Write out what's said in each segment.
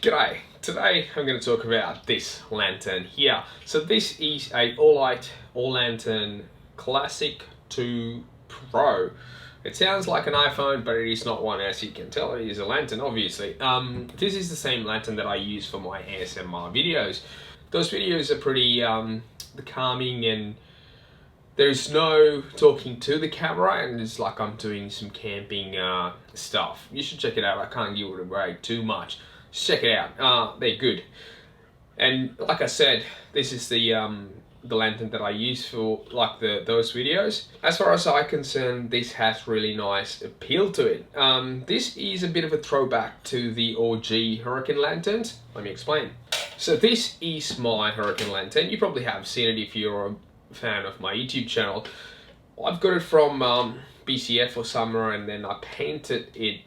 G'day, today I'm going to talk about this lantern here. So this is a Olight Olantern Classic 2 Pro. It sounds like an iPhone, but it is not one, as you can tell. It is a lantern, obviously. This is the same lantern that I use for my ASMR videos. Those videos are pretty calming, and there's no talking to the camera, and it's like I'm doing some camping stuff. You should check it out. I can't give it away too much. Check it out. They're good. And like I said, this is the lantern that I use for like those videos. As far as I'm concerned, this has really nice appeal to it. This is a bit of a throwback to the OG Hurricane lanterns. Let me explain. So this is my Hurricane lantern. You probably have seen it if you're a fan of my YouTube channel. I've got it from BCF for summer, and then I painted it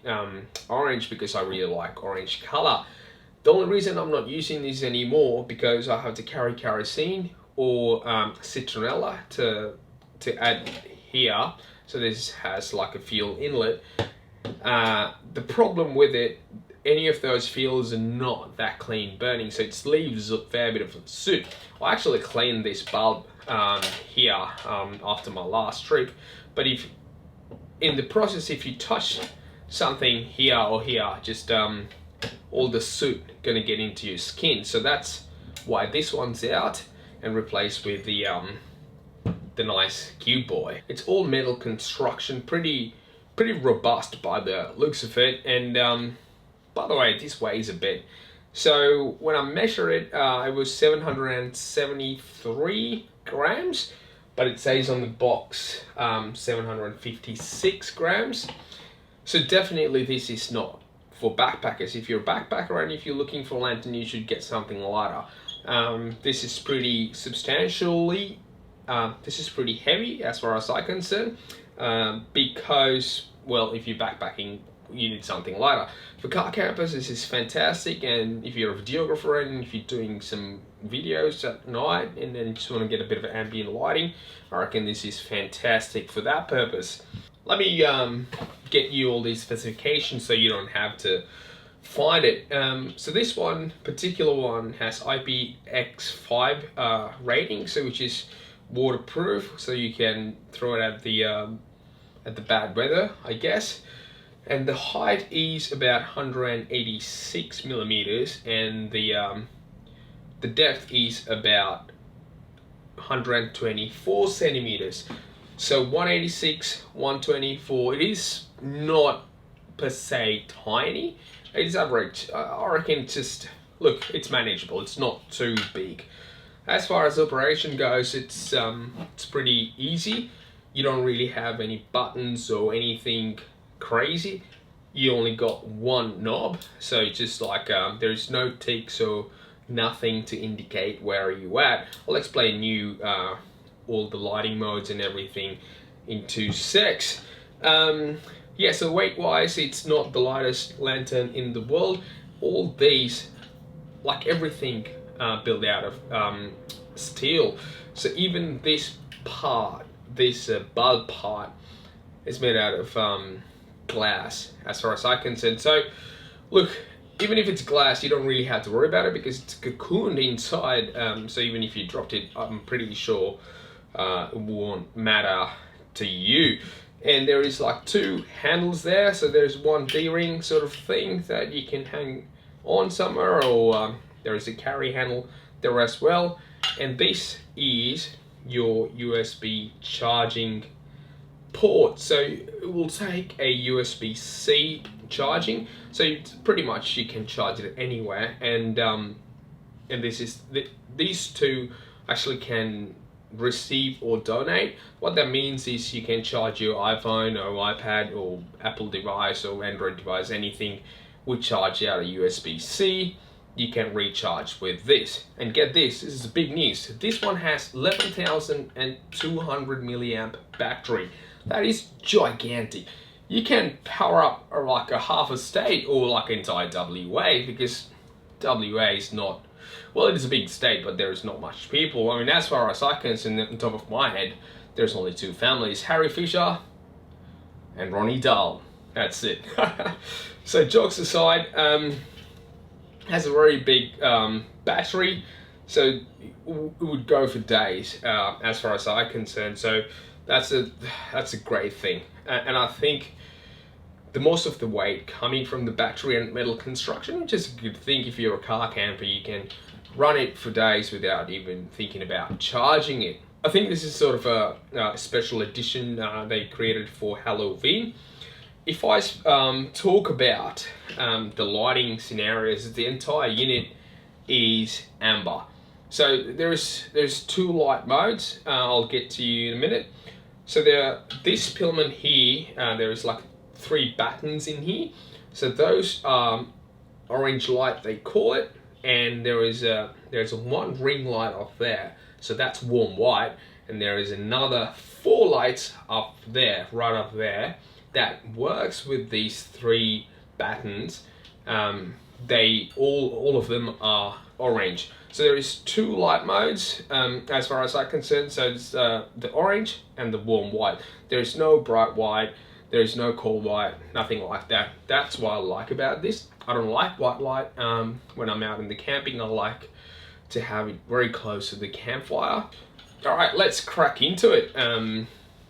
orange because I really like orange color. The only reason I'm not using this anymore because I have to carry kerosene or citronella to add here. So this has like a fuel inlet. The problem with it, any of those fuels are not that clean burning, so it leaves a fair bit of soot. I actually cleaned this bulb here after my last trip, but if in the process, if you touch something here or here, just all the soot gonna get into your skin. So that's why this one's out and replaced with the nice Cube Boy. It's all metal construction, pretty robust by the looks of it. And by the way, this weighs a bit. So when I measured it, it was 773 grams. But it says on the box 756 grams. So definitely this is not for backpackers. If you're a backpacker and if you're looking for a lantern, you should get something lighter. This is pretty substantially, this is pretty heavy as far as I'm concerned, because, well, if you're backpacking, you need something lighter. For car campers, this is fantastic, and if you're a videographer and if you're doing some videos at night and then just want to get a bit of ambient lighting, I reckon this is fantastic for that purpose. Let me get you all these specifications so you don't have to find it. So this particular one has IPX5 rating, so which is waterproof, so you can throw it at the bad weather, I guess. And the height is about 186 millimeters, and the depth is about 124 centimeters. So 186, 124. It is not per se tiny. It's average. I reckon just look, it's manageable. It's not too big. As far as operation goes, it's pretty easy. You don't really have any buttons or anything crazy. You only got one knob, so it's just like there's no ticks or nothing to indicate where you at. I'll explain you all the lighting modes and everything in 2 secs. Yeah, so weight wise, it's not the lightest lantern in the world. All these, like everything, built out of steel. So even this part, this bulb part, is made out of glass, as far as I'm concerned. So look, even if it's glass, you don't really have to worry about it because it's cocooned inside. So even if you dropped it, I'm pretty sure it won't matter to you. And there is like 2 handles there. So there's one D-ring sort of thing that you can hang on somewhere, or there is a carry handle there as well. And this is your USB charging port, so it will take a USB-C charging, so pretty much you can charge it anywhere. And this is these 2 actually can receive or donate. What that means is you can charge your iPhone or iPad or Apple device or Android device, anything would charge out a USB-C. You can recharge with this. And get this, this is big news. This one has 11,200 milliamp battery. That is gigantic. You can power up like a half a state or like entire WA, because WA is not, well, it is a big state, but there is not much people. I mean, as far as I can see, on top of my head, there's only 2 families, Harry Fisher and Ronnie Dahl. That's it. So jokes aside, has a very big battery, so it would go for days as far as I'm concerned. So that's a great thing, and I think the most of the weight coming from the battery and metal construction, which is a good thing. If you're a car camper, you can run it for days without even thinking about charging it. I think this is sort of a special edition they created for Halloween. If I talk about the lighting scenarios, the entire unit is amber. So there's two light modes. I'll get to you in a minute. So this filament here, there is like 3 buttons in here. So those are orange light, they call it, and there's a one ring light up there. So that's warm white, and there is another 4 lights up there, right up there, that works with these 3 buttons. They all of them are orange. So there is 2 light modes as far as I'm concerned. So it's the orange and the warm white. There is no bright white, there is no cold white, nothing like that. That's what I like about this. I don't like white light when I'm out in the camping. I like to have it very close to the campfire. All right, let's crack into it.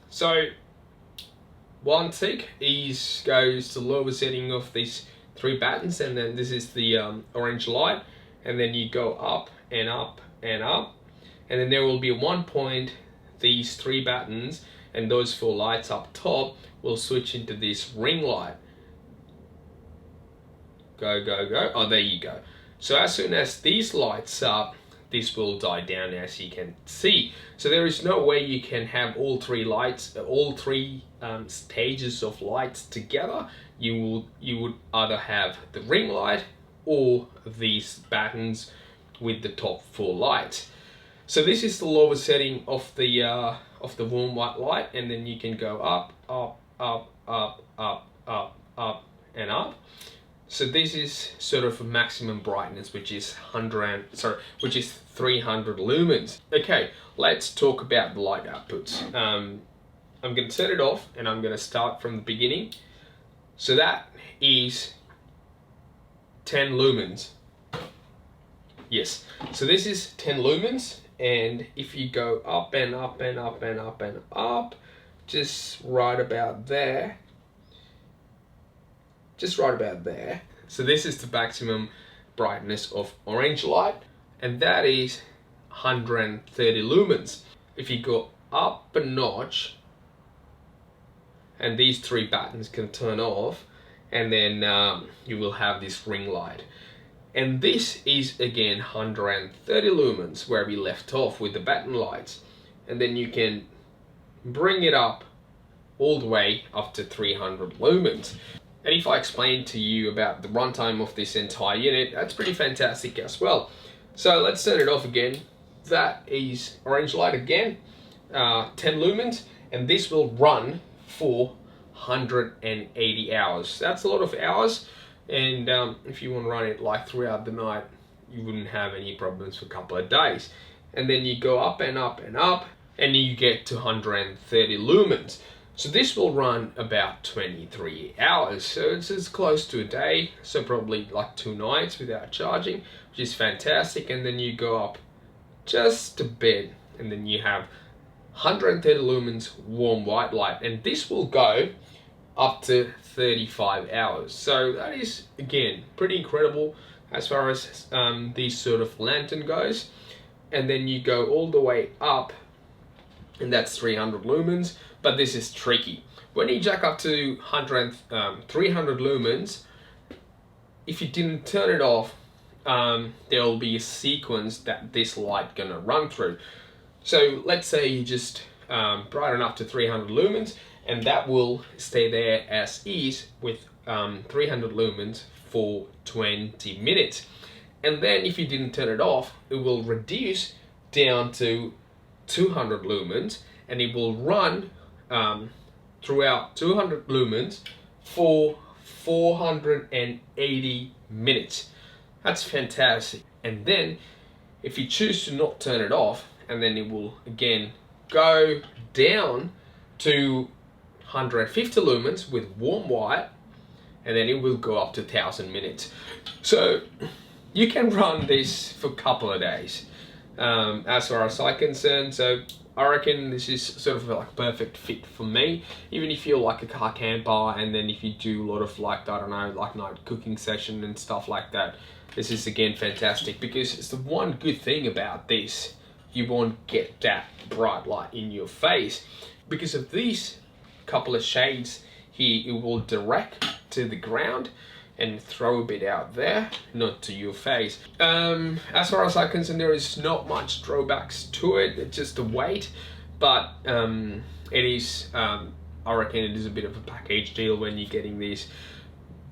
So one tick goes to lower setting of these 3 buttons, and then this is the orange light, and then you go up and up and up, and then there will be one point these 3 buttons and those 4 lights up top will switch into this ring light. Go, go, go. Oh, there you go. So as soon as these lights up, this will die down, as you can see. So there is no way you can have all 3 lights, all 3 stages of lights together. You would either have the ring light or these buttons with the top 4 lights. So this is the lower setting of the warm white light, and then you can go up, up, up, up, up, up, up, and up. So this is sort of a maximum brightness, which is 300 lumens. Okay, let's talk about the light outputs. I'm going to set it off, and I'm going to start from the beginning. So that is 10 lumens. Yes, so this is 10 lumens, and if you go up and up and up and up and up, just right about there, so this is the maximum brightness of orange light, and that is 130 lumens. If you go up a notch, and these 3 buttons can turn off, and then you will have this ring light. And this is again 130 lumens, where we left off with the button lights. And then you can bring it up all the way up to 300 lumens. And if I explain to you about the runtime of this entire unit, that's pretty fantastic as well. So let's turn it off again. That is orange light again, 10 lumens, and this will run for 180 hours. That's a lot of hours, and if you want to run it like throughout the night, you wouldn't have any problems for a couple of days. And then you go up and up and up, and you get to 130 lumens. So this will run about 23 hours, so it's as close to a day, so probably like 2 nights without charging, which is fantastic. And then you go up just a bit, and then you have 130 lumens warm white light, and this will go up to 35 hours. So that is, again, pretty incredible as far as these sort of lantern goes. And then you go all the way up, and that's 300 lumens, but this is tricky. When you jack up to 300 lumens, if you didn't turn it off, there will be a sequence that this light gonna run through. So let's say you just brighten up to 300 lumens, and that will stay there as is with 300 lumens for 20 minutes. And then if you didn't turn it off, it will reduce down to 200 lumens, and it will run throughout 200 lumens for 480 minutes. That's fantastic. And then if you choose to not turn it off, and then it will again go down to 150 lumens with warm white, and then it will go up to 1000 minutes. So you can run this for a couple of days, as far as I'm concerned. So I reckon this is sort of like a perfect fit for me. Even if you're like a car camper, and then if you do a lot of like, I don't know, like night cooking session and stuff like that, this is again fantastic, because it's the one good thing about this, you won't get that bright light in your face. Because of these couple of shades here, it will direct to the ground and throw a bit out there, not to your face. As far as I'm concerned, there is not much drawbacks to it. It's just the weight, but it is, I reckon it is a bit of a package deal when you're getting these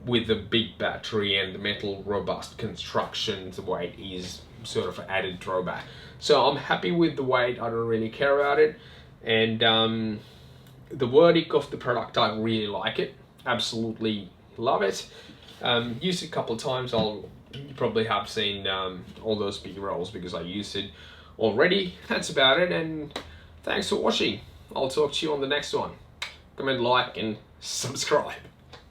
with the big battery and the metal robust construction. The weight is sort of an added drawback. So I'm happy with the weight. I don't really care about it. And the verdict of the product, I really like it. Absolutely love it. Used it a couple of times. You probably have seen all those big rolls because I used it already. That's about it, and thanks for watching. I'll talk to you on the next one. Comment, like, and subscribe.